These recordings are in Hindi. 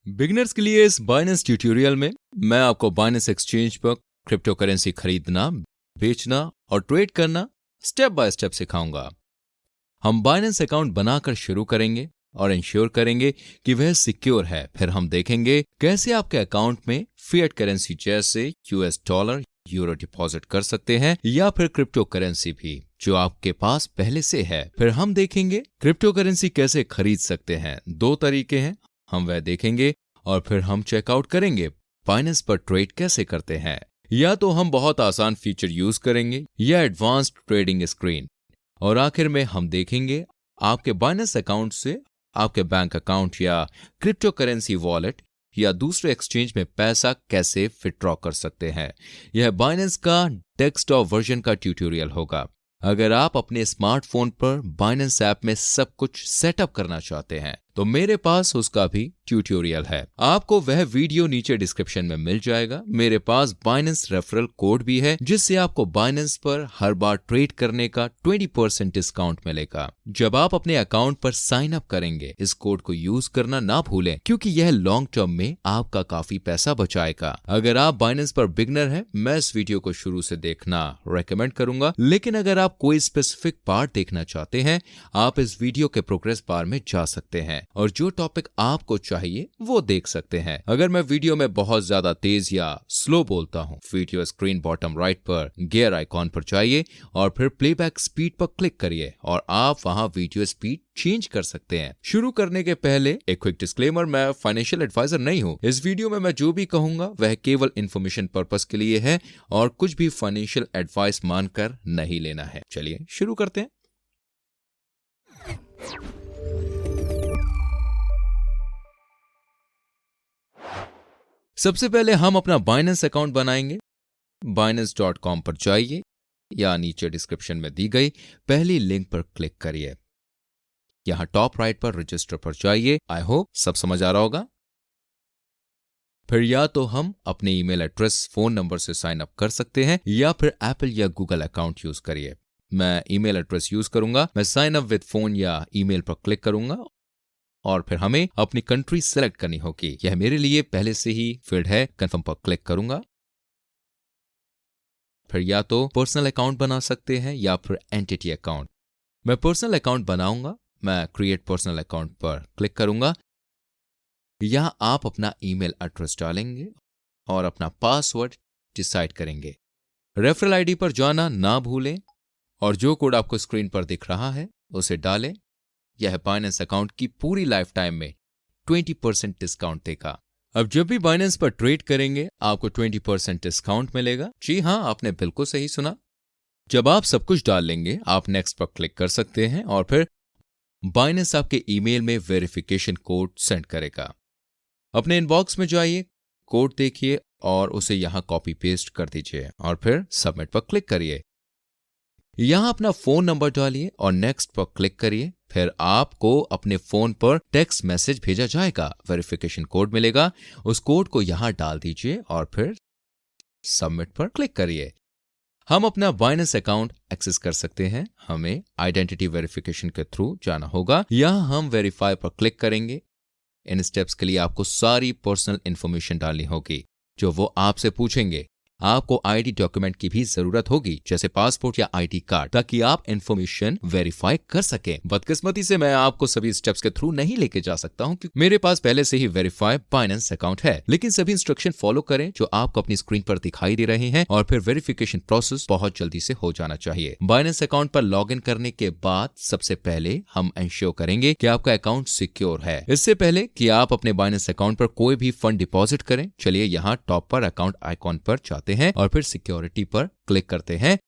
बिगिनर्स के लिए इस बाइनेंस ट्यूटोरियल में मैं आपको बाइनेंस एक्सचेंज पर क्रिप्टो करेंसी खरीदना, बेचना और ट्रेड करना स्टेप बाय स्टेप सिखाऊंगा। हम बाइनेंस अकाउंट बनाकर शुरू करेंगे और इंश्योर करेंगे कि वह सिक्योर है। फिर हम देखेंगे कैसे आपके अकाउंट में फिएट करेंसी जैसे यूएस डॉलर, यूरो डिपॉजिट कर सकते हैं या फिर क्रिप्टो करेंसी भी जो आपके पास पहले से है। फिर हम देखेंगे क्रिप्टो करेंसी कैसे खरीद सकते हैं। 2 तरीके हैं, हम वह देखेंगे और फिर हम चेकआउट करेंगे बाइनेंस पर ट्रेड कैसे करते हैं। या तो हम बहुत आसान फीचर यूज करेंगे या एडवांस्ड ट्रेडिंग स्क्रीन। और आखिर में हम देखेंगे आपके बाइनेंस अकाउंट से आपके बैंक अकाउंट या क्रिप्टो करेंसी वॉलेट या दूसरे एक्सचेंज में पैसा कैसे विथड्रॉ कर सकते हैं। यह बाइनेंस का डेस्कटॉप वर्जन का ट्यूटोरियल होगा। अगर आप अपने स्मार्टफोन पर बाइनेंस ऐप में सब कुछ सेटअप करना चाहते हैं तो मेरे पास उसका भी ट्यूटोरियल है। आपको वह वीडियो नीचे डिस्क्रिप्शन में मिल जाएगा। मेरे पास बाइनेंस रेफरल कोड भी है जिससे आपको बाइनेंस पर हर बार ट्रेड करने का 20% डिस्काउंट मिलेगा। जब आप अपने अकाउंट पर साइन अप करेंगे इस कोड को यूज करना ना भूलें क्योंकि यह लॉन्ग टर्म में आपका काफी पैसा बचाएगा। अगर आप बाइनेंस पर बिगनर हैं, मैं इस वीडियो को शुरू से देखना रेकमेंड करूंगा, लेकिन अगर आप कोई स्पेसिफिक पार्ट देखना चाहते हैं आप इस वीडियो के प्रोग्रेस बार में जा सकते हैं और जो टॉपिक आपको चाहिए वो देख सकते हैं। अगर मैं वीडियो में बहुत ज्यादा तेज या स्लो बोलता हूं, वीडियो स्क्रीन बॉटम राइट पर गियर आइकॉन पर जाइए और फिर प्लेबैक स्पीड पर क्लिक करिए और आप वहां वीडियो स्पीड चेंज कर सकते हैं। शुरू करने के पहले एक क्विक डिस्क्लेमर, मैं फाइनेंशियल एडवाइजर नहीं हूं। इस वीडियो में मैं जो भी कहूंगा वह केवल इंफॉर्मेशन पर्पस के लिए है और कुछ भी फाइनेंशियल एडवाइस मानकर नहीं लेना है। चलिए शुरू करते हैं। सबसे पहले हम अपना बाइनेंस अकाउंट बनाएंगे। binance.com पर जाइए या नीचे डिस्क्रिप्शन में दी गई पहली लिंक पर क्लिक करिए। यहां टॉप राइट पर रजिस्टर पर जाइए। आई होप सब समझ आ रहा होगा। फिर या तो हम अपने ईमेल एड्रेस, फोन नंबर से साइन अप कर सकते हैं या फिर एप्पल या गूगल अकाउंट यूज करिए। मैं ईमेल एड्रेस यूज करूंगा। मैं साइन अप विद फोन या ईमेल पर क्लिक करूंगा और फिर हमें अपनी कंट्री सेलेक्ट करनी होगी। यह मेरे लिए पहले से ही फिल्ड है। कंफर्म पर क्लिक करूंगा। फिर या तो पर्सनल अकाउंट बना सकते हैं या फिर एंटिटी अकाउंट। मैं पर्सनल अकाउंट बनाऊंगा। मैं क्रिएट पर्सनल अकाउंट पर क्लिक करूंगा। यहां आप अपना ईमेल एड्रेस डालेंगे और अपना पासवर्ड डिसाइड करेंगे। रेफरल आईडी पर जाना ना भूलें और जो कोड आपको स्क्रीन पर दिख रहा है उसे डालें। यह बाइनेंस अकाउंट की पूरी लाइफ टाइम में 20% डिस्काउंट देगा। अब जब भी बाइनेंस पर ट्रेड करेंगे आपको 20% डिस्काउंट मिलेगा। जी हां, आपने बिल्कुल सही सुना। जब आप सब कुछ डाल लेंगे आप नेक्स्ट पर क्लिक कर सकते हैं और फिर बाइनेंस आपके ईमेल में वेरिफिकेशन कोड सेंड करेगा। अपने इनबॉक्स में जाइए, कोड देखिए और उसे यहां कॉपी पेस्ट कर दीजिए और फिर सबमिट पर क्लिक करिए। यहां अपना फोन नंबर डालिए और नेक्स्ट पर क्लिक करिए। फिर आपको अपने फोन पर टेक्स्ट मैसेज भेजा जाएगा, वेरिफिकेशन कोड मिलेगा। उस कोड को यहां डाल दीजिए और फिर सबमिट पर क्लिक करिए। हम अपना बाइनेंस अकाउंट एक्सेस कर सकते हैं। हमें आइडेंटिटी वेरिफिकेशन के थ्रू जाना होगा। यहां हम वेरीफाई पर क्लिक करेंगे। इन स्टेप्स के लिए आपको सारी पर्सनल इंफॉर्मेशन डालनी होगी जो वो आपसे पूछेंगे। आपको आईडी डॉक्यूमेंट की भी जरूरत होगी जैसे पासपोर्ट या आईडी कार्ड, ताकि आप इंफॉर्मेशन वेरीफाई कर सकें। बदकिस्मती से मैं आपको सभी स्टेप्स के थ्रू नहीं लेके जा सकता हूं क्योंकि मेरे पास पहले से ही वेरीफाई बाइनेंस अकाउंट है। लेकिन सभी इंस्ट्रक्शन फॉलो करें जो आपको अपनी स्क्रीन पर दिखाई दे रहे हैं और फिर वेरिफिकेशन प्रोसेस बहुत जल्दी से हो जाना चाहिए। बाइनेंस अकाउंट पर लॉग इन करने के बाद सबसे पहले हम इंश्योर करेंगे कि आपका अकाउंट सिक्योर है। इससे पहले कि आप अपने बाइनेंस अकाउंट पर कोई भी फंड डिपॉजिट करें, चलिए यहाँ टॉप पर अकाउंट आइकॉन पर जाते हैं और फिर सिक्योरिटी पर क्लिक करते हैं।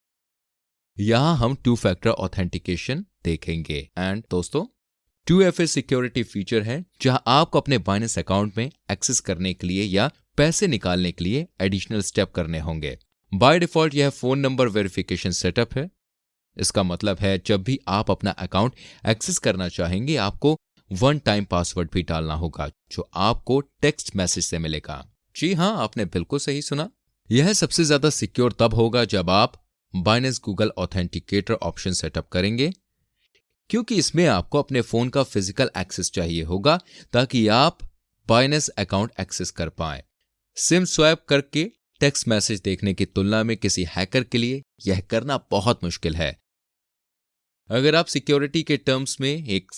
यहां हम 2 फैक्टर ऑथेंटिकेशन देखेंगे। एंड दोस्तों 2FA सिक्योरिटी फीचर है जहां आपको अपने बाइनेंस अकाउंट में एक्सेस करने के लिए या पैसे निकालने के लिए एडिशनल स्टेप करने होंगे। बाय डिफॉल्ट यह फोन नंबर वेरिफिकेशन सेटअप है। इसका मतलब है जब भी आप अपना अकाउंट एक्सेस करना चाहेंगे आपको 1 टाइम पासवर्ड भी डालना होगा जो आपको टेक्स्ट मैसेज से मिलेगा। जी हां, आपने बिल्कुल सही सुना। यह सबसे ज्यादा सिक्योर तब होगा जब आप Binance Google authenticator option setup करेंगे क्योंकि इसमें आपको अपने फोन का फिजिकल एक्सेस चाहिए होगा ताकि आप बाइनेंस अकाउंट एक्सेस कर पाएं। सिम स्वैप करके टेक्स्ट मैसेज देखने की तुलना में किसी हैकर के लिए यह करना बहुत मुश्किल है। अगर आप सिक्योरिटी के टर्म्स में एक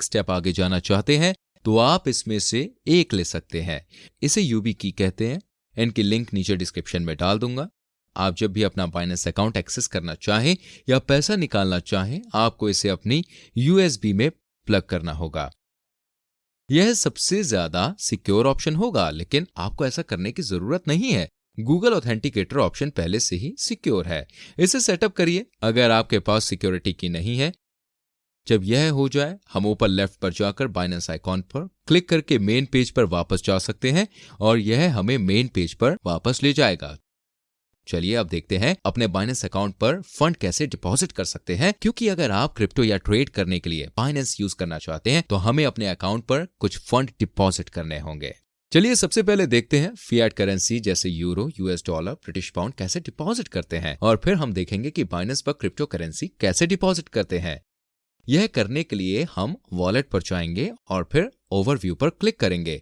स्टेप आगे जाना चाहते हैं तो आप इसमें से एक ले सकते हैं। इसे यूबी की कहते हैं। इनकी लिंक नीचे डिस्क्रिप्शन में डाल दूंगा। आप जब भी अपना बाइनेंस अकाउंट एक्सेस करना चाहें या पैसा निकालना चाहें, आपको इसे अपनी यूएसबी में प्लग करना होगा। यह सबसे ज्यादा सिक्योर ऑप्शन होगा, लेकिन आपको ऐसा करने की जरूरत नहीं है। गूगल ऑथेंटिकेटर ऑप्शन पहले से ही सिक्योर है। इसे सेटअप करिए अगर आपके पास सिक्योरिटी की नहीं है। जब यह हो जाए, हम ऊपर लेफ्ट पर जाकर बाइनेंस आइकॉन पर क्लिक करके मेन पेज पर वापस जा सकते हैं और यह हमें मेन पेज पर वापस ले जाएगा। चलिए अब देखते हैं अपने बाइनेंस अकाउंट पर फंड कैसे डिपॉजिट कर सकते हैं, क्योंकि अगर आप क्रिप्टो या ट्रेड करने के लिए बाइनेंस यूज करना चाहते हैं तो हमें अपने अकाउंट पर कुछ फंड डिपॉजिट करने होंगे। चलिए सबसे पहले देखते हैं फिएट करेंसी जैसे euro, US dollar, British pound कैसे डिपॉजिट करते हैं और फिर हम देखेंगे कि बाइनेंस पर क्रिप्टो करेंसी कैसे डिपॉजिट करते हैं। यह करने के लिए हम वॉलेट पर जाएंगे और फिर ओवरव्यू पर क्लिक करेंगे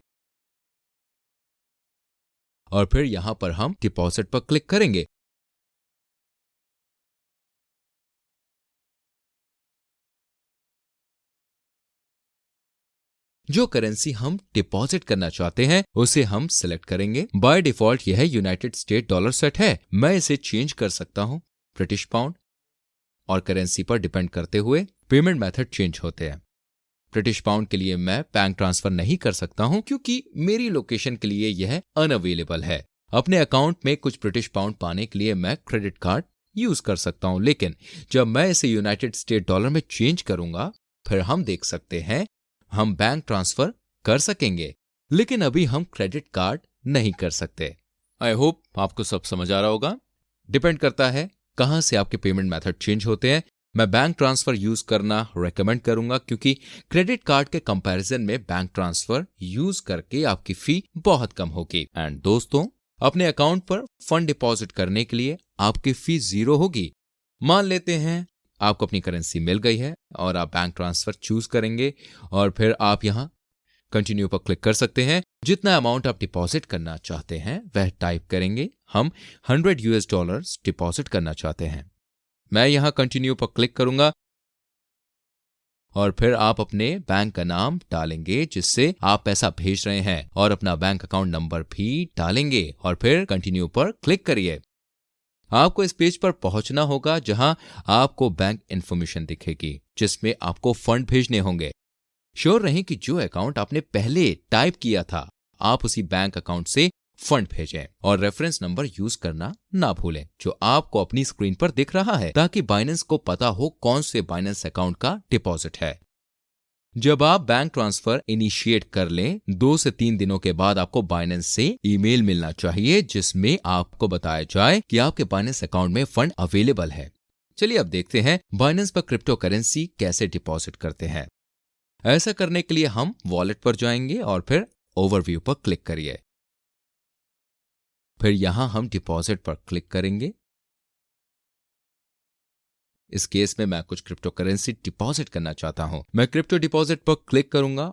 और फिर यहां पर हम डिपॉजिट पर क्लिक करेंगे। जो करेंसी हम डिपॉजिट करना चाहते हैं उसे हम सिलेक्ट करेंगे। बाय डिफॉल्ट यह यूनाइटेड स्टेट डॉलर सेट है। मैं इसे चेंज कर सकता हूं ब्रिटिश पाउंड, और करेंसी पर डिपेंड करते हुए पेमेंट मेथड चेंज होते हैं। ब्रिटिश पाउंड के लिए मैं बैंक ट्रांसफर नहीं कर सकता हूं क्योंकि मेरी लोकेशन के लिए यह अनअवेलेबल है। अपने अकाउंट में कुछ ब्रिटिश पाउंड पाने के लिए मैं क्रेडिट कार्ड यूज कर सकता हूं, लेकिन जब मैं इसे यूनाइटेड स्टेट डॉलर में चेंज करूंगा फिर हम देख सकते हैं हम बैंक ट्रांसफर कर सकेंगे, लेकिन अभी हम क्रेडिट कार्ड नहीं कर सकते। आई होप आपको सब समझ आ रहा होगा। डिपेंड करता है कहां से आपके पेमेंट मेथड चेंज होते हैं। मैं बैंक ट्रांसफर यूज करना रेकमेंड करूंगा क्योंकि क्रेडिट कार्ड के कंपैरिजन में बैंक ट्रांसफर यूज करके आपकी फी बहुत कम होगी। एंड दोस्तों, अपने अकाउंट पर फंड डिपॉजिट करने के लिए आपकी फी 0 होगी। मान लेते हैं आपको अपनी करेंसी मिल गई है और आप बैंक ट्रांसफर चूज करेंगे और फिर आप यहां कंटिन्यू पर क्लिक कर सकते हैं। जितना अमाउंट आप डिपॉजिट करना चाहते हैं वह टाइप करेंगे। हम $100 डिपॉजिट करना चाहते हैं। मैं यहां कंटिन्यू पर क्लिक करूंगा और फिर आप अपने बैंक का नाम डालेंगे जिससे आप पैसा भेज रहे हैं और अपना बैंक अकाउंट नंबर भी डालेंगे और फिर कंटिन्यू पर क्लिक करिए। आपको इस पेज पर पहुंचना होगा जहां आपको बैंक इंफॉर्मेशन दिखेगी जिसमें आपको फंड भेजने होंगे। श्योर रहें कि जो अकाउंट आपने पहले टाइप किया था आप उसी बैंक अकाउंट से फंड भेजें और रेफरेंस नंबर यूज करना ना भूलें जो आपको अपनी स्क्रीन पर दिख रहा है, ताकि बाइनेंस को पता हो कौन से बाइनेंस अकाउंट का डिपॉजिट है। जब आप बैंक ट्रांसफर इनिशिएट कर लें 2 से 3 दिनों के बाद आपको बाइनेंस से ईमेल मिलना चाहिए जिसमें आपको बताया जाए कि आपके बाइनेंस अकाउंट में फंड अवेलेबल है। चलिए अब देखते हैं बाइनेंस पर क्रिप्टो करेंसी कैसे डिपॉजिट करते हैं। ऐसा करने के लिए हम वॉलेट पर जाएंगे और फिर ओवरव्यू पर क्लिक करिए। फिर यहां हम डिपॉजिट पर क्लिक करेंगे। इस केस में मैं कुछ क्रिप्टो करेंसी डिपॉजिट करना चाहता हूं। मैं क्रिप्टो डिपॉजिट पर क्लिक करूंगा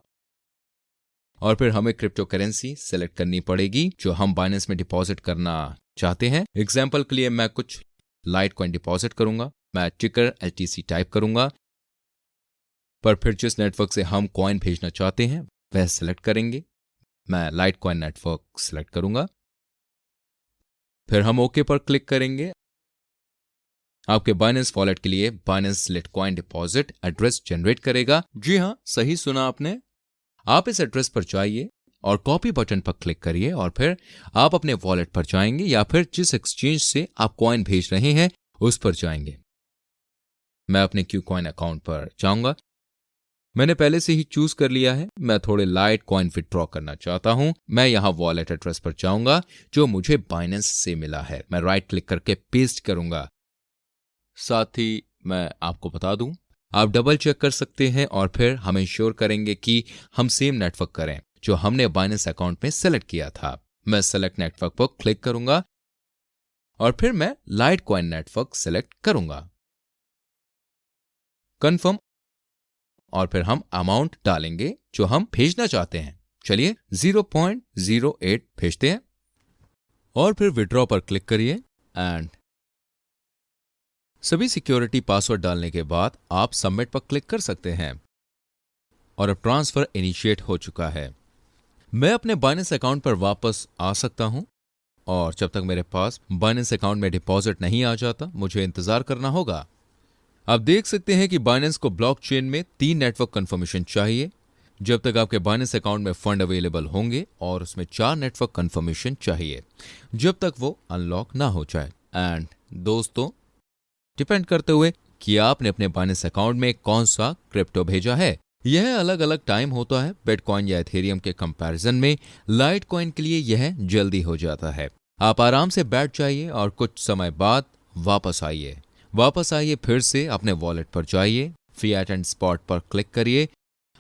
और फिर हमें क्रिप्टो करेंसी सेलेक्ट करनी पड़ेगी जो हम बाइनेंस में डिपॉजिट करना चाहते हैं। एग्जाम्पल के लिए मैं कुछ लाइट कॉइन डिपॉजिट करूंगा। मैं टिकर LTC टाइप करूंगा, पर फिर जिस नेटवर्क से हम कॉइन भेजना चाहते हैं वह सेलेक्ट करेंगे। मैं लाइट कॉइन नेटवर्क सेलेक्ट करूंगा। फिर हम ओके पर क्लिक करेंगे। आपके बाइनेंस वॉलेट के लिए Binance Litecoin deposit address generate करेगा। जी हां, सही सुना आपने। आप इस एड्रेस पर जाइए और कॉपी बटन पर क्लिक करिए और फिर आप अपने वॉलेट पर जाएंगे या फिर जिस एक्सचेंज से आप कॉइन भेज रहे हैं उस पर जाएंगे। मैं अपने क्यूकॉइन अकाउंट पर जाऊंगा। मैंने पहले से ही चूज कर लिया है। मैं थोड़े लाइट कॉइन विथड्रॉ करना चाहता हूं। मैं यहां वॉलेट एड्रेस पर जाऊंगा जो मुझे बाइनेंस से मिला है। मैं राइट क्लिक करके पेस्ट करूंगा। साथ ही मैं आपको बता दूं, आप डबल चेक कर सकते हैं और फिर हम इंश्योर करेंगे कि हम सेम नेटवर्क करें जो हमने बाइनेंस अकाउंट में सेलेक्ट किया था। मैं सेलेक्ट नेटवर्क पर क्लिक करूंगा और फिर मैं लाइट कॉइन नेटवर्क सेलेक्ट करूंगा। कंफर्म, और फिर हम अमाउंट डालेंगे जो हम भेजना चाहते हैं। चलिए 0.08 भेजते हैं और फिर विड्रॉ पर क्लिक करिए एंड सभी सिक्योरिटी पासवर्ड डालने के बाद आप सबमिट पर क्लिक कर सकते हैं और अब ट्रांसफर इनिशिएट हो चुका है। मैं अपने बाइनेंस अकाउंट पर वापस आ सकता हूं और जब तक मेरे पास बाइनेंस अकाउंट में डिपॉजिट नहीं आ जाता मुझे इंतजार करना होगा। आप देख सकते हैं कि बाइनेंस को ब्लॉकचेन में 3 नेटवर्क कंफर्मेशन चाहिए जब तक आपके बाइनेंस अकाउंट में फंड अवेलेबल होंगे और उसमें 4 नेटवर्क कंफर्मेशन चाहिए जब तक वो अनलॉक ना हो जाए। एंड दोस्तों, डिपेंड करते हुए कि आपने अपने बाइनेंस अकाउंट में कौन सा क्रिप्टो भेजा है। यह अलग अलग टाइम होता है। बिटकॉइन या इथेरियम के कंपैरिजन में लाइटकॉइन के लिए यह जल्दी हो जाता है। आप आराम से बैठ जाइए और कुछ समय बाद वापस आइए फिर से अपने वॉलेट पर जाइए, फिएट एंड स्पॉट पर क्लिक करिए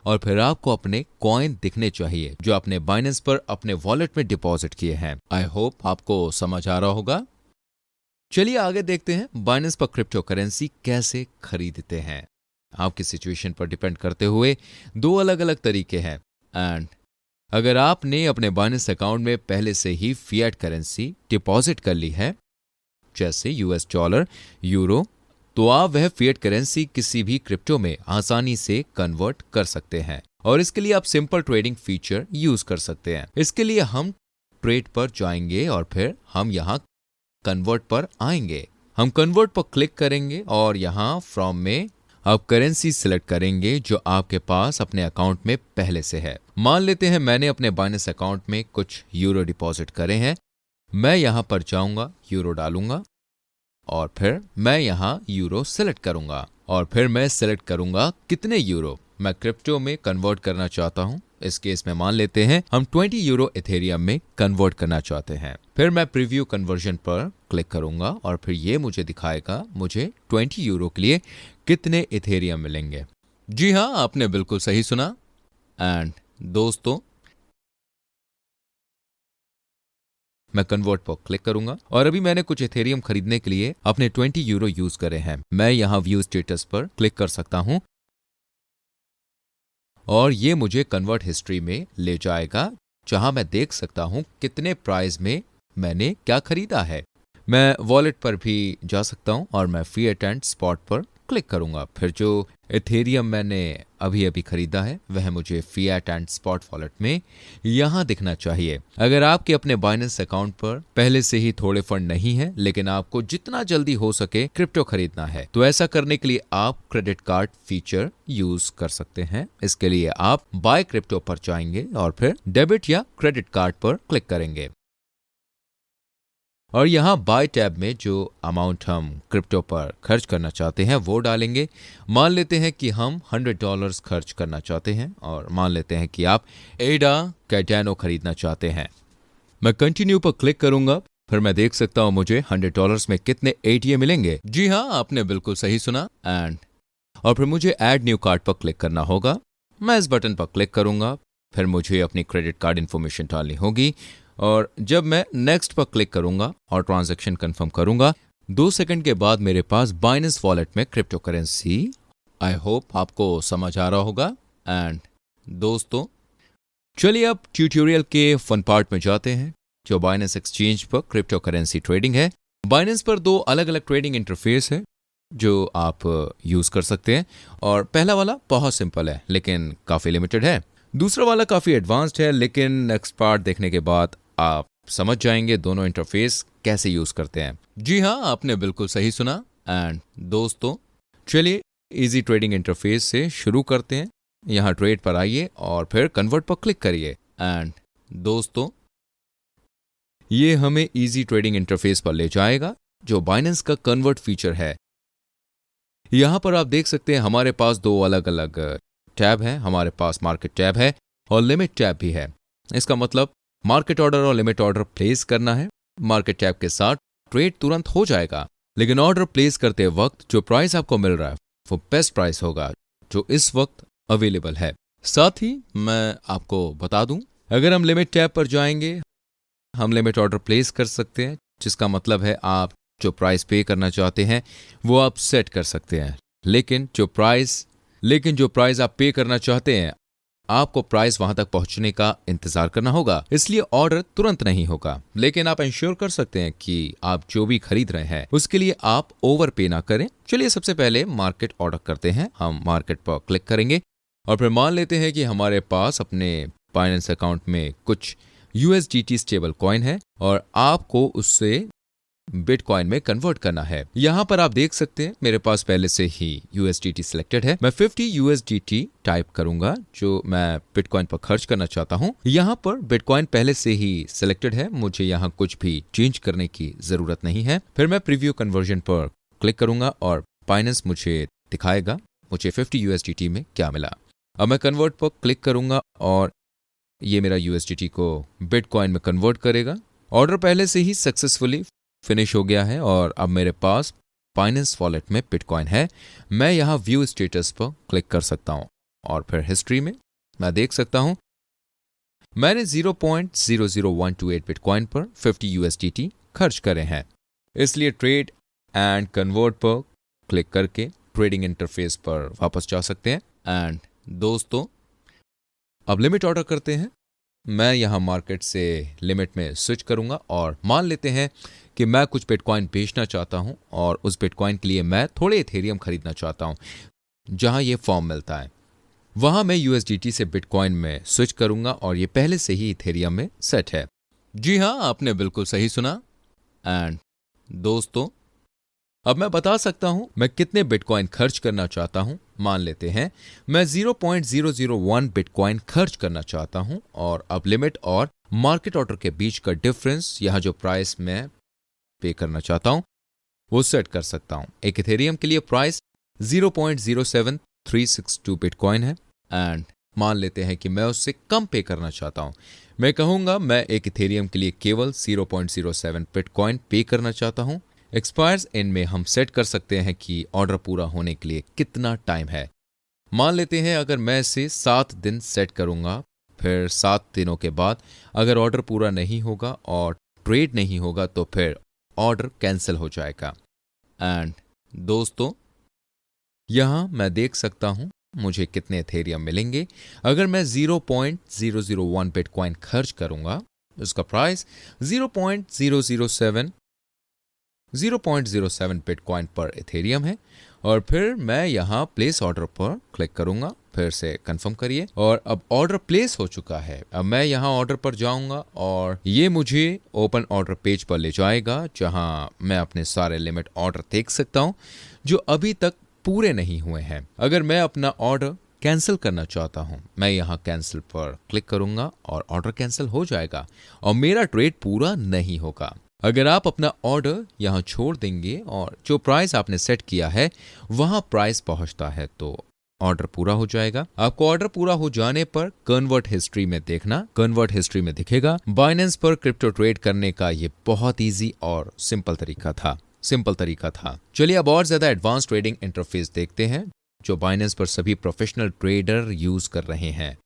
और फिर आपको अपने कॉइन दिखने चाहिए जो आपने बाइनेंस पर अपने वॉलेट में डिपॉजिट किए हैं। आई होप आपको समझ आ रहा होगा। चलिए आगे देखते हैं बाइनेंस पर क्रिप्टो करेंसी कैसे खरीदते हैं। आपकी सिचुएशन पर डिपेंड करते हुए 2 अलग अलग तरीके हैं। एंड अगर आपने अपने बाइनेंस अकाउंट में पहले से ही फिएट करेंसी डिपॉजिट कर ली है जैसे यूएस डॉलर, यूरो, तो आप वह फिएट करेंसी किसी भी क्रिप्टो में आसानी से कन्वर्ट कर सकते हैं और इसके लिए आप सिंपल ट्रेडिंग फीचर यूज कर सकते हैं। इसके लिए हम ट्रेड पर जाएंगे और फिर हम यहाँ कन्वर्ट पर आएंगे। हम कन्वर्ट पर क्लिक करेंगे और यहाँ फ्रॉम में आप करेंसी सिलेक्ट करेंगे जो आपके पास अपने अकाउंट में पहले से है। मान लेते हैं मैंने अपने बाइनेंस अकाउंट में कुछ यूरो डिपॉजिट करे हैं। मैं यहाँ पर जाऊंगा, यूरो डालूंगा और फिर मैं यहाँ यूरो सेलेक्ट करूंगा और फिर मैं सेलेक्ट करूंगा कितने यूरो मैं क्रिप्टो में कन्वर्ट करना चाहता हूं। इस केस में मान लेते हैं हम 20 यूरो इथेरियम में कन्वर्ट करना चाहते हैं। फिर मैं प्रीव्यू कन्वर्जन पर क्लिक करूंगा और फिर ये मुझे दिखाएगा मुझे 20 यूरो के लिए कितने इथेरियम मिलेंगे। जी हाँ, आपने बिल्कुल सही सुना। एंड दोस्तों, मैं कन्वर्ट पर क्लिक करूंगा और अभी मैंने कुछ इथेरियम खरीदने के लिए अपने 20 यूरो यूज करे हैं। मैं यहां व्यू स्टेटस पर क्लिक कर सकता हूं और ये मुझे कन्वर्ट हिस्ट्री में ले जाएगा जहां मैं देख सकता हूं कितने प्राइस में मैंने क्या खरीदा है। मैं वॉलेट पर भी जा सकता हूं और मैं फिएट एंड स्पॉट पर क्लिक करूंगा। फिर जो इथेरियम मैंने अभी अभी खरीदा है वह मुझे फिएट एंड स्पॉट वॉलेट में यहां दिखना चाहिए। अगर आपके अपने बाइनेंस अकाउंट पर पहले से ही थोड़े फंड नहीं है लेकिन आपको जितना जल्दी हो सके क्रिप्टो खरीदना है तो ऐसा करने के लिए आप क्रेडिट कार्ड फीचर यूज कर सकते हैं। इसके लिए आप बाय क्रिप्टो पर जाएंगे और फिर डेबिट या क्रेडिट कार्ड पर क्लिक करेंगे और यहाँ बाय टैब में जो अमाउंट हम क्रिप्टो पर खर्च करना चाहते हैं वो डालेंगे। मान लेते हैं कि हम $100 खर्च करना चाहते हैं और मान लेते हैं कि आप एडा कैटानो खरीदना चाहते हैं। मैं कंटिन्यू पर क्लिक करूंगा। फिर मैं देख सकता हूं मुझे $100 में कितने एटीए मिलेंगे। जी हाँ, आपने बिल्कुल सही सुना। एंड और फिर मुझे ऐड न्यू कार्ड पर क्लिक करना होगा। मैं इस बटन पर क्लिक करूंगा। फिर मुझे अपनी क्रेडिट कार्ड इन्फॉर्मेशन डालनी होगी और जब मैं नेक्स्ट पर क्लिक करूंगा और ट्रांजैक्शन कंफर्म करूंगा 2 सेकंड के बाद मेरे पास बाइनेंस वॉलेट में क्रिप्टो करेंसी। आई होप आपको समझ आ रहा होगा। एंड दोस्तों, चलिए अब ट्यूटोरियल के फन पार्ट में जाते हैं जो बाइनेंस एक्सचेंज पर क्रिप्टो करेंसी ट्रेडिंग है। बाइनेंस पर 2 अलग अलग ट्रेडिंग इंटरफेस है जो आप यूज कर सकते हैं और पहला वाला बहुत सिंपल है लेकिन काफी लिमिटेड है। दूसरा वाला काफी एडवांस्ड है लेकिन नेक्स्ट पार्ट देखने के बाद आप समझ जाएंगे दोनों इंटरफेस कैसे यूज करते हैं। जी हाँ, आपने बिल्कुल सही सुना। एंड दोस्तों, चलिए इजी ट्रेडिंग इंटरफेस से शुरू करते हैं। यहाँ ट्रेड पर आइए और फिर कन्वर्ट पर क्लिक करिए। एंड दोस्तों, ये हमें इजी ट्रेडिंग इंटरफेस पर ले जाएगा जो बाइनेंस का कन्वर्ट फीचर है। यहाँ पर आप देख सकते हैं हमारे पास 2 अलग अलग टैब है। हमारे पास मार्केट टैब है और लिमिट टैब भी है। इसका मतलब मार्केट ऑर्डर और लिमिट ऑर्डर प्लेस करना है। मार्केट टैब के साथ ट्रेड तुरंत हो जाएगा लेकिन ऑर्डर प्लेस करते वक्त जो प्राइस आपको मिल रहा है वो बेस्ट प्राइस होगा जो इस वक्त अवेलेबल है। साथ ही मैं आपको बता दूं, अगर हम लिमिट टैब पर जाएंगे हम लिमिट ऑर्डर प्लेस कर सकते हैं जिसका मतलब है आप जो प्राइस पे करना चाहते हैं वो आप सेट कर सकते हैं। लेकिन जो प्राइस आप पे करना चाहते हैं आपको प्राइस वहां तक पहुंचने का इंतजार करना होगा, इसलिए ऑर्डर तुरंत नहीं होगा। लेकिन आप इंश्योर कर सकते हैं कि आप जो भी खरीद रहे हैं उसके लिए आप ओवर पे ना करें। चलिए सबसे पहले मार्केट ऑर्डर करते हैं। हम मार्केट पर क्लिक करेंगे और फिर मान लेते हैं कि हमारे पास अपने बाइनेंस अकाउंट में कुछ USDT स्टेबल कॉइन है और आपको उससे बिटकॉइन में कन्वर्ट करना है। यहां पर आप देख सकते हैं मेरे पास पहले से ही USDT सिलेक्टेड है। मैं 50 USDT टाइप करूंगा जो मैं बिटकॉइन पर खर्च करना चाहता हूं। यहां पर बिटकॉइन पहले से ही सिलेक्टेड है, मुझे यहां कुछ भी चेंज करने की जरूरत नहीं है। फिर मैं प्रीव्यू कन्वर्जन पर क्लिक करूंगा और बाइनेंस मुझे दिखाएगा मुझे 50 USDT में क्या मिला। अब मैं कन्वर्ट पर क्लिक करूंगा और ये मेरा USDT को बिटकॉइन में कन्वर्ट करेगा। ऑर्डर पहले से ही सक्सेसफुली फिनिश हो गया है और अब मेरे पास बाइनेंस वॉलेट में बिटकॉइन है। मैं यहाँ व्यू स्टेटस पर क्लिक कर सकता हूँ और फिर हिस्ट्री में मैं देख सकता हूँ मैंने 0.00128 बिटकॉइन पर 50 USDT खर्च करे हैं। इसलिए ट्रेड एंड कन्वर्ट पर क्लिक करके ट्रेडिंग इंटरफेस पर वापस जा सकते हैं। एंड दोस्तों अब लिमिट ऑर्डर करते हैं। मैं यहाँ मार्केट से लिमिट में स्विच करूंगा और मान लेते हैं कि मैं कुछ बिटकॉइन बेचना चाहता हूं और उस बिटकॉइन के लिए मैं थोड़े इथेरियम खरीदना चाहता हूं। जहां ये फॉर्म मिलता है वहां मैं USDT से बिटकॉइन में स्विच करूंगा और ये पहले से ही इथेरियम में सेट है। जी हां, आपने बिल्कुल सही सुना। एंड दोस्तों अब मैं बता सकता हूं मैं कितने बिटकॉइन खर्च करना चाहता हूं। मान लेते हैं मैं 0.001 बिटकॉइन खर्च करना चाहता हूं और अब लिमिट और मार्केट ऑर्डर के बीच का डिफरेंस, यहां जो प्राइस मैं पे करना चाहता हूं वो सेट कर सकता हूं। एक इथेरियम के लिए प्राइस 0.07362 बिटकॉइन है एंड मान लेते हैं कि मैं उससे कम पे करना चाहता हूं। मैं कहूंगा मैं एक इथेरियम के लिए केवल 0.07 बिटकॉइन पे करना चाहता हूं। एक्सपायर्स इन में हम सेट कर सकते हैं कि ऑर्डर पूरा होने के लिए कितना टाइम है। मान लेते हैं अगर मैं इसे 7 दिन सेट करूंगा, फिर 7 दिनों के बाद अगर ऑर्डर पूरा नहीं होगा और ट्रेड नहीं होगा तो फिर ऑर्डर कैंसिल हो जाएगा। एंड दोस्तों यहां मैं देख सकता हूं मुझे कितने इथेरियम मिलेंगे। अगर मैं 0.001 बिटकॉइन खर्च करूंगा उसका प्राइस 0.007 बिटकॉइन पर इथेरियम है और फिर मैं यहाँ प्लेस ऑर्डर पर क्लिक करूंगा। फिर से कंफर्म करिए और अब ऑर्डर प्लेस हो चुका है। अब मैं यहाँ ऑर्डर पर जाऊंगा और ये मुझे ओपन ऑर्डर पेज पर ले जाएगा जहां मैं अपने सारे लिमिट ऑर्डर देख सकता हूं जो अभी तक पूरे नहीं हुए हैं। अगर मैं अपना ऑर्डर कैंसिल करना चाहता हूं मैं यहाँ कैंसिल पर क्लिक करूंगा और ऑर्डर कैंसिल हो जाएगा और मेरा ट्रेड पूरा नहीं होगा। अगर आप अपना ऑर्डर यहां छोड़ देंगे और जो प्राइस आपने सेट किया है वहां प्राइस पहुंचता है तो ऑर्डर पूरा हो जाएगा। आपको ऑर्डर पूरा हो जाने पर कन्वर्ट हिस्ट्री में देखना, कन्वर्ट हिस्ट्री में दिखेगा। बाइनेंस पर क्रिप्टो ट्रेड करने का ये बहुत इजी और सिंपल तरीका था। चलिए अब और ज्यादा एडवांस ट्रेडिंग इंटरफेस देखते हैं जो बाइनेंस पर सभी प्रोफेशनल ट्रेडर यूज कर रहे हैं।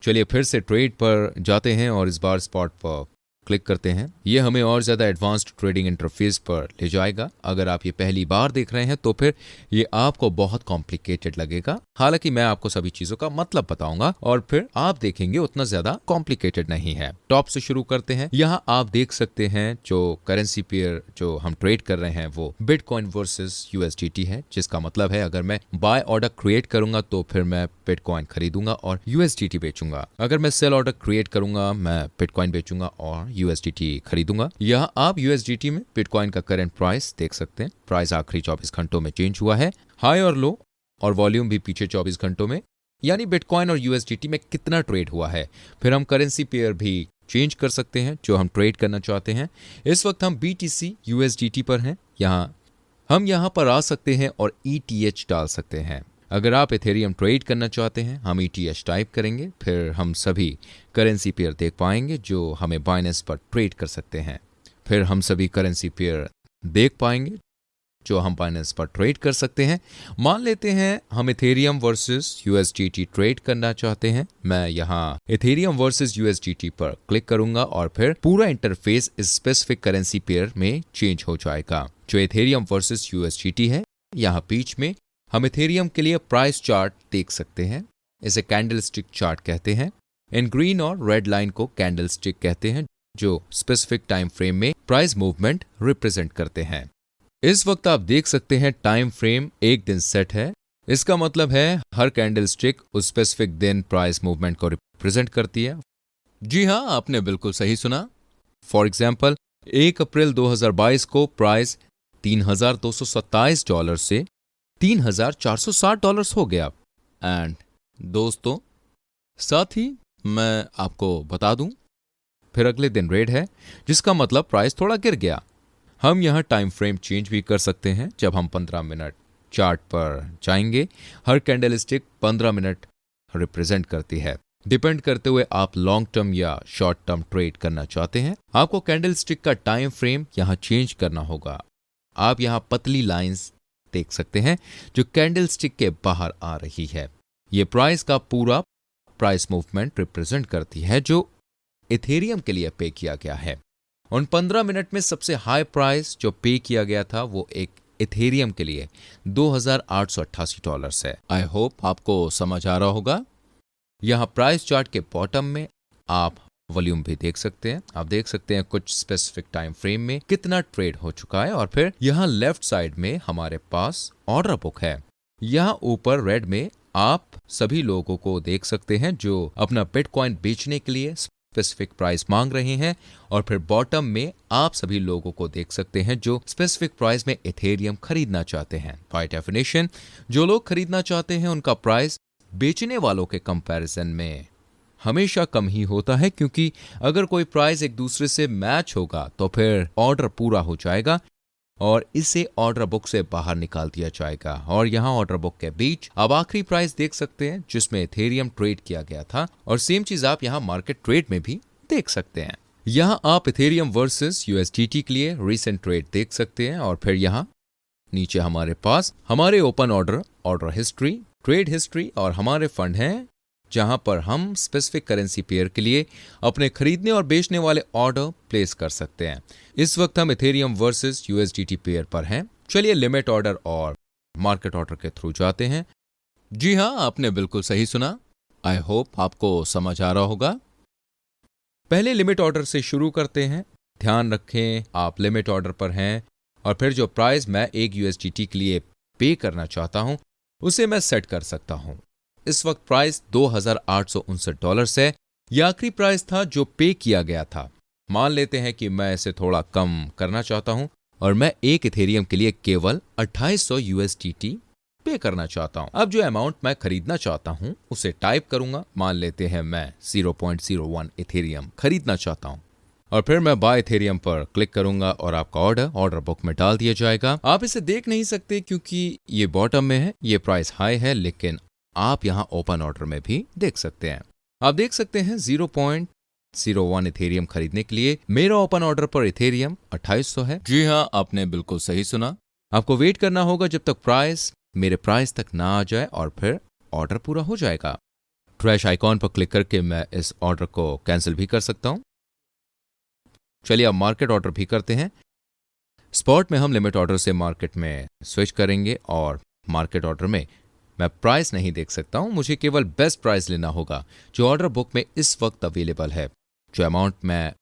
चलिए फिर से ट्रेड पर जाते हैं और इस बार स्पॉट पर क्लिक करते हैं। ये हमें और ज्यादा एडवांस्ड ट्रेडिंग इंटरफेस पर ले जाएगा। अगर आप ये पहली बार देख रहे हैं तो फिर ये आपको बहुत कॉम्प्लिकेटेड लगेगा। हालांकि मैं आपको सभी चीजों का मतलब बताऊंगा और फिर आप देखेंगे उतना ज्यादा कॉम्प्लिकेटेड नहीं है। टॉप से शुरू करते हैं। यहाँ आप देख सकते हैं जो करेंसी पेयर जो हम ट्रेड कर रहे हैं वो बिटकॉइन वर्सेस USDT है, जिसका मतलब है अगर मैं बाय ऑर्डर क्रिएट करूंगा तो फिर मैं बिटकॉइन खरीदूंगा और USDT बेचूंगा। अगर मैं सेल ऑर्डर क्रिएट करूंगा मैं बिटकॉइन बेचूंगा और USDT खरीदूंगा। यहाँ आप USDT में बिटकॉइन का करंट प्राइस देख सकते हैं। प्राइस आखिरी 24 घंटों में चेंज हुआ है, हाई और लो, और वॉल्यूम भी पीछे 24 घंटों में, यानी बिटकॉइन और USDT में कितना ट्रेड हुआ है। फिर हम करेंसी पेयर भी चेंज कर सकते हैं जो हम ट्रेड करना चाहते हैं। इस वक्त हम BTC USDT पर हैं। हम यहाँ पर आ सकते हैं और ETH डाल सकते हैं। अगर आप इथेरियम ट्रेड करना चाहते हैं हम ETH टाइप करेंगे, फिर हम सभी करेंसी पेयर देख पाएंगे जो हमें बाइनेंस पर ट्रेड कर सकते हैं। फिर हम सभी करेंसी पेयर देख पाएंगे जो हम बाइनेंस पर ट्रेड कर सकते हैं। मान लेते हैं हम इथेरियम वर्सेस USDT ट्रेड करना चाहते हैं। मैं यहाँ इथेरियम वर्सेस USDT पर क्लिक करूंगा और फिर पूरा इंटरफेस इस स्पेसिफिक करेंसी पेयर में चेंज हो जाएगा। जो इथेरियम वर्सेस USDT है, यहाँ बीच में हम इथेरियम के लिए प्राइस चार्ट देख सकते हैं। इसे कैंडलस्टिक चार्ट कहते हैं। इन ग्रीन और रेड लाइन को कैंडलस्टिक कहते हैं, जो स्पेसिफिक टाइम फ्रेम में प्राइस मूवमेंट रिप्रेजेंट करते हैं। इस वक्त आप देख सकते हैं टाइम फ्रेम एक दिन सेट है। इसका मतलब है हर कैंडलस्टिक उस स्पेसिफिक दिन प्राइस मूवमेंट को रिप्रेजेंट करती है। जी हां, आपने बिल्कुल सही सुना। फॉर एग्जाम्पल 1 अप्रैल 2022 को प्राइस $3,227 से $3,460 हो गया। एंड दोस्तों, साथ ही मैं आपको बता दूं, फिर अगले दिन रेड है, जिसका मतलब प्राइस थोड़ा गिर गया। हम यहां टाइम फ्रेम चेंज भी कर सकते हैं। जब हम 15 मिनट चार्ट पर जाएंगे, हर कैंडलस्टिक 15 मिनट रिप्रेजेंट करती है। डिपेंड करते हुए आप लॉन्ग टर्म या शॉर्ट टर्म ट्रेड करना चाहते हैं, आपको कैंडलस्टिक का टाइम फ्रेम यहां चेंज करना होगा। आप यहां पतली लाइंस देख सकते हैं जो कैंडलस्टिक के बाहर आ रही है। ये प्राइस का पूरा प्राइस मूवमेंट रिप्रेजेंट करती है जो इथेरियम के लिए पे किया गया है। उन 15 मिनट में सबसे हाई प्राइस जो पे किया गया था वो एक इथेरियम के लिए $2,888 है। आई होप आपको समझ आ रहा होगा। यहां प्राइस चार्ट के बॉटम में आप वॉल्यूम भी देख सकते हैं। आप देख सकते हैं कुछ स्पेसिफिक टाइम फ्रेम में कितना ट्रेड हो चुका है। और फिर यहां लेफ्ट साइड में हमारे पास ऑर्डर बुक है। यहां ऊपर रेड में आप सभी लोगों को देख सकते हैं जो अपना बिटकॉइन बेचने के लिए स्पेसिफिक प्राइस मांग रहे हैं। और फिर बॉटम में आप सभी लोगों को देख सकते हैं जो स्पेसिफिक प्राइस में इथेरियम खरीदना चाहते हैं। बाय डेफिनेशन जो लोग खरीदना चाहते हैं उनका प्राइस बेचने वालों के कंपैरिजन में हमेशा कम ही होता है, क्योंकि अगर कोई प्राइस एक दूसरे से मैच होगा तो फिर ऑर्डर पूरा हो जाएगा और इसे ऑर्डर बुक से बाहर निकाल दिया जाएगा। और यहां ऑर्डर बुक के बीच आप आखिरी प्राइस देख सकते हैं जिसमें इथेरियम ट्रेड किया गया था। और सेम चीज आप यहां मार्केट ट्रेड में भी देख सकते हैं। यहां आप इथेरियम वर्सेस USDT के लिए रीसेंट ट्रेड देख सकते हैं। और फिर यहां नीचे हमारे पास हमारे open order history, trade history और हमारे फंड हैं, जहां पर हम स्पेसिफिक करेंसी पेयर के लिए अपने खरीदने और बेचने वाले ऑर्डर प्लेस कर सकते हैं। इस वक्त हम इथेरियम वर्सेस USDT पेयर पर हैं। चलिए लिमिट ऑर्डर और मार्केट ऑर्डर के थ्रू जाते हैं। जी हां, आपने बिल्कुल सही सुना। आई होप आपको समझ आ रहा होगा। पहले लिमिट ऑर्डर से शुरू करते हैं। ध्यान रखें आप लिमिट ऑर्डर पर हैं और फिर जो प्राइस मैं एक USDT के लिए पे करना चाहता हूं उसे मैं सेट कर सकता हूं। इस वक्त प्राइस $2,859 है। यह आखिरी प्राइस था जो पे किया गया था। मान लेते हैं कि मैं इसे थोड़ा कम करना चाहता हूं और मैं एक इथेरियम के लिए केवल 2800 USDT पे करना चाहता हूं। अब जो अमाउंट मैं खरीदना चाहता हूं उसे टाइप करूंगा। मान लेते हैं मैं 0.01 इथेरियम खरीदना चाहता हूं और फिर मैं बाय इथेरियम पर क्लिक करूंगा और आपका ऑर्डर बुक में डाल दिया जाएगा। आप इसे देख नहीं सकते क्योंकि ये बॉटम में है, ये प्राइस हाई है, लेकिन आप यहां ओपन ऑर्डर में भी देख सकते हैं। आप देख सकते हैं 0.01 इथेरियम खरीदने के लिए मेरा ओपन ऑर्डर पर इथेरियम 2800 है। जी हां, आपने बिल्कुल सही सुना। आपको वेट करना होगा जब तक प्राइस मेरे प्राइस तक ना आ जाए और फिर ऑर्डर पूरा हो जाएगा। ट्रैश आइकॉन पर क्लिक करके मैं इस ऑर्डर को कैंसिल भी कर सकता हूं। चलिए अब मार्केट ऑर्डर भी करते हैं। स्पॉट में हम लिमिट ऑर्डर से मार्केट में स्विच करेंगे और मार्केट ऑर्डर में मैं प्राइस नहीं देख सकता हूं, मुझे केवल बेस्ट प्राइस लेना होगा जो ऑर्डर बुक में इस वक्त अवेलेबल है। जो अमाउंट मैं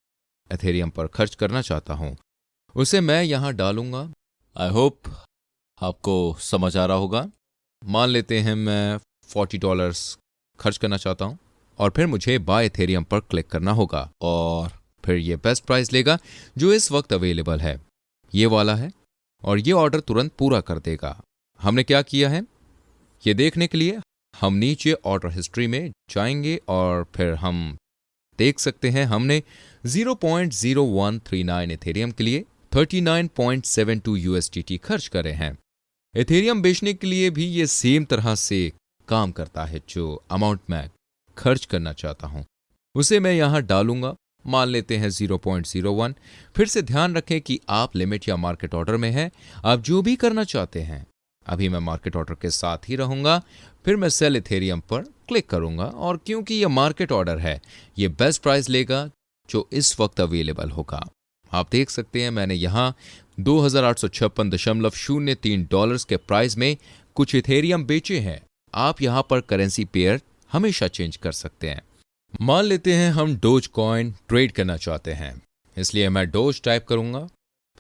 इथेरियम पर खर्च करना चाहता हूं उसे मैं यहां डालूंगा। आई होप आपको समझ आ रहा होगा। मान लेते हैं मैं $40 खर्च करना चाहता हूं और फिर मुझे बाय इथेरियम पर क्लिक करना होगा और फिर ये बेस्ट प्राइस लेगा जो इस वक्त अवेलेबल है, ये वाला है, और ये ऑर्डर तुरंत पूरा कर देगा। हमने क्या किया है ये देखने के लिए हम नीचे ऑर्डर हिस्ट्री में जाएंगे और फिर हम देख सकते हैं हमने 0.0139 इथेरियम के लिए 39.72 USDT खर्च करे हैं। इथेरियम बेचने के लिए भी ये सेम तरह से काम करता है। जो अमाउंट मैं खर्च करना चाहता हूं उसे मैं यहां डालूंगा। मान लेते हैं 0.01। फिर से ध्यान रखें कि आप लिमिट या मार्केट ऑर्डर में हैं। आप जो भी करना चाहते हैं, अभी मैं मार्केट ऑर्डर के साथ ही रहूंगा। फिर मैं सेल इथेरियम पर क्लिक करूंगा और क्योंकि यह मार्केट ऑर्डर है ये बेस्ट प्राइस लेगा जो इस वक्त अवेलेबल होगा। आप देख सकते हैं मैंने यहां $2,856.03 के प्राइस में कुछ इथेरियम बेचे हैं। आप यहां पर करेंसी पेयर हमेशा चेंज कर सकते हैं। मान लेते हैं हम डोज कॉइन ट्रेड करना चाहते हैं, इसलिए मैं डोज टाइप करूंगा,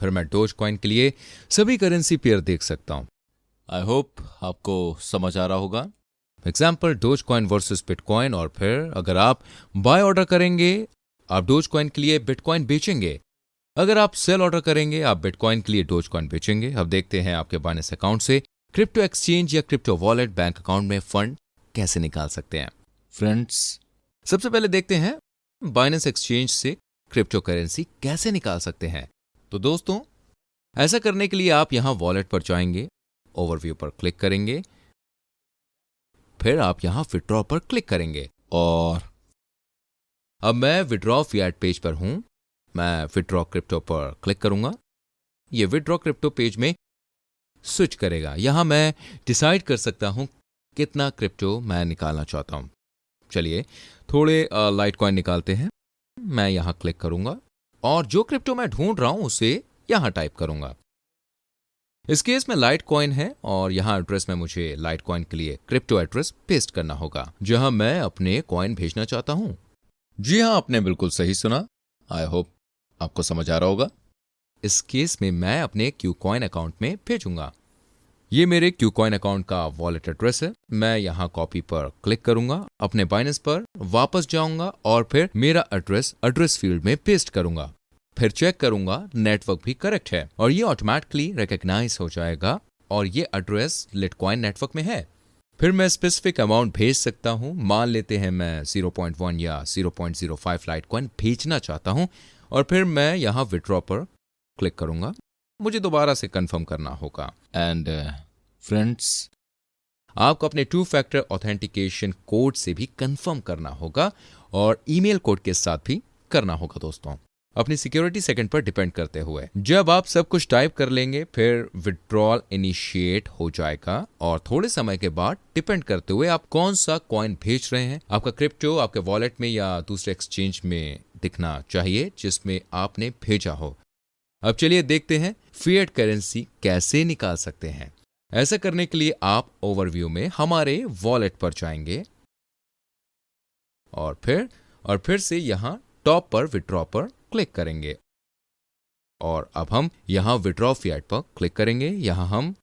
फिर मैं डोज कॉइन के लिए सभी करेंसी पेयर देख सकता हूं। आई होप आपको समझ आ रहा होगा। Example dose coin versus bitcoin, और फिर अगर आप बाय ऑर्डर करेंगे आप डोज कॉइन के लिए बिटकॉइन बेचेंगे, अगर आप सेल ऑर्डर करेंगे आप बिटकॉइन के लिए डोज कॉइन बेचेंगे। अब देखते हैं आपके बाइनेंस अकाउंट से क्रिप्टो एक्सचेंज या क्रिप्टो वॉलेट बैंक अकाउंट में फंड कैसे निकाल सकते हैं। फ्रेंड्स, सबसे पहले देखते हैं बाइनेंस एक्सचेंज से क्रिप्टो करेंसी कैसे निकाल सकते हैं। तो दोस्तों, ऐसा करने के लिए आप यहां वॉलेट पर जाएंगे, ओवरव्यू पर क्लिक करेंगे, फिर आप यहां विड्रॉ पर क्लिक करेंगे, और अब मैं विड्रॉ फिएट पेज पर हूं। मैं विड्रॉ क्रिप्टो पर क्लिक करूंगा। ये विड्रॉ क्रिप्टो पेज में स्विच करेगा। यहां मैं डिसाइड कर सकता हूं कितना क्रिप्टो मैं निकालना चाहता हूं। चलिए थोड़े लाइट कॉइन निकालते हैं। मैं यहां क्लिक करूंगा और जो क्रिप्टो मैं ढूंढ रहा हूं उसे यहां टाइप करूंगा। इस केस में लाइट कॉइन है और यहां एड्रेस में मुझे लाइट कॉइन के लिए क्रिप्टो एड्रेस पेस्ट करना होगा जहां मैं अपने कॉइन भेजना चाहता हूं। जी हां, आपने बिल्कुल सही सुना। आई होप आपको समझ आ रहा होगा। इस केस में मैं अपने क्यूकॉइन अकाउंट में भेजूंगा। ये मेरे क्यूकॉइन अकाउंट का वॉलेट एड्रेस है। मैं यहां कॉपी पर क्लिक करूंगा, अपने बाइनेंस पर वापस जाऊंगा और फिर मेरा एड्रेस फील्ड में पेस्ट करूंगा। फिर चेक करूंगा नेटवर्क भी करेक्ट है और ये ऑटोमेटिकली रिकॉग्नाइज हो जाएगा और ये एड्रेस लिटकॉइन नेटवर्क में है। फिर मैं स्पेसिफिक अमाउंट भेज सकता हूं। मान लेते हैं मैं 0.1 या 0.05 लाइटकॉइन भेजना चाहता हूं और फिर मैं यहां विड्रॉ पर क्लिक करूंगा। मुझे दोबारा से कंफर्म करना होगा। एंड फ्रेंड्स, आपको अपने 2 फैक्टर ऑथेंटिकेशन कोड से भी कंफर्म करना होगा और ईमेल कोड के साथ भी करना होगा। दोस्तों, अपनी सिक्योरिटी सेकंड पर डिपेंड करते हुए जब आप सब कुछ टाइप कर लेंगे फिर विड्रॉल इनिशिएट हो जाएगा और थोड़े समय के बाद डिपेंड करते हुए आप कौन सा कॉइन भेज रहे हैं, आपका क्रिप्टो आपके वॉलेट में या दूसरे एक्सचेंज में दिखना चाहिए जिसमें आपने भेजा हो। अब चलिए देखते हैं फिएट करेंसी कैसे निकाल सकते हैं। ऐसा करने के लिए आप ओवरव्यू में हमारे वॉलेट पर जाएंगे और फिर से यहां टॉप पर विड्रॉ पर क्लिक करेंगे और अब हम यहां विड्रॉ फिएट पर क्लिक करेंगे। यहां हम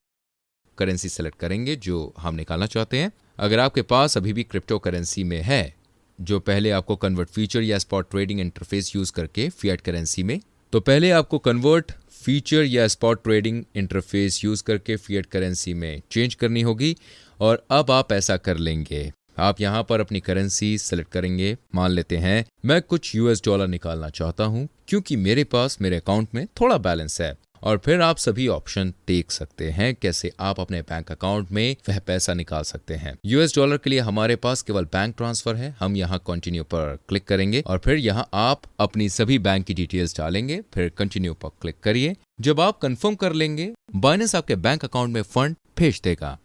करेंसी सेलेक्ट करेंगे जो हम निकालना चाहते हैं। अगर आपके पास अभी भी क्रिप्टो करेंसी में है जो पहले आपको कन्वर्ट फीचर या स्पॉट ट्रेडिंग इंटरफेस यूज करके फिएट करेंसी में, तो पहले आपको कन्वर्ट फीचर या स्पॉट ट्रेडिंग इंटरफेस यूज करके फिएट करेंसी में चेंज करनी होगी और अब आप ऐसा कर लेंगे। आप यहां पर अपनी करेंसी सेलेक्ट करेंगे। मान लेते हैं मैं कुछ यूएस डॉलर निकालना चाहता हूं क्योंकि मेरे पास मेरे अकाउंट में थोड़ा बैलेंस है, और फिर आप सभी ऑप्शन देख सकते हैं कैसे आप अपने बैंक अकाउंट में वह पैसा निकाल सकते हैं। यूएस डॉलर के लिए हमारे पास केवल बैंक ट्रांसफर है। हम यहाँ कंटिन्यू पर क्लिक करेंगे और फिर यहाँ आप अपनी सभी बैंक की डिटेल्स डालेंगे, फिर कंटिन्यू पर क्लिक करिए। जब आप कंफर्म कर लेंगे बाइनेंस आपके बैंक अकाउंट में फंड भेज देगा।